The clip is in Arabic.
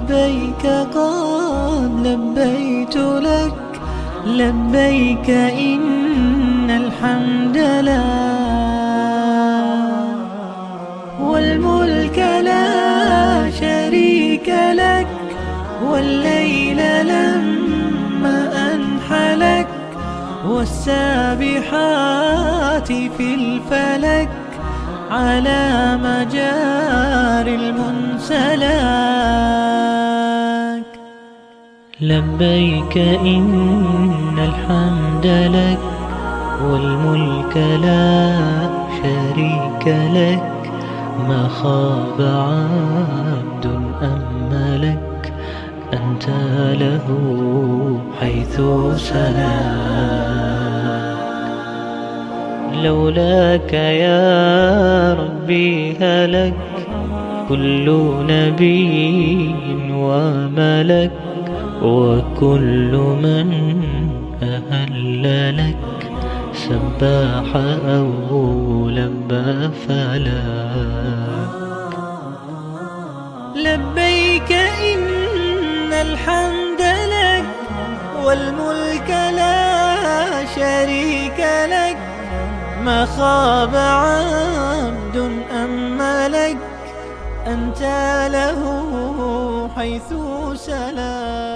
لبيك قد لبيت لك، لبيك إن الحمد لك والملك لا شريك لك، والليل لما أنحلك والسابحات في الفلك على مجار المنسلك. لبيك إن الحمد لك والملك لا شريك لك، ما خاب عبد أملك، أنت له حيث سلاك. لولاك يا ربي هلك كل نبي وملك، وكل من أهل لك سباح أو لبى فلاك. لبيك إن الحمد لك والملك لا شريك لك، ما خاب عبد أملك، أنت له حيث سلاك.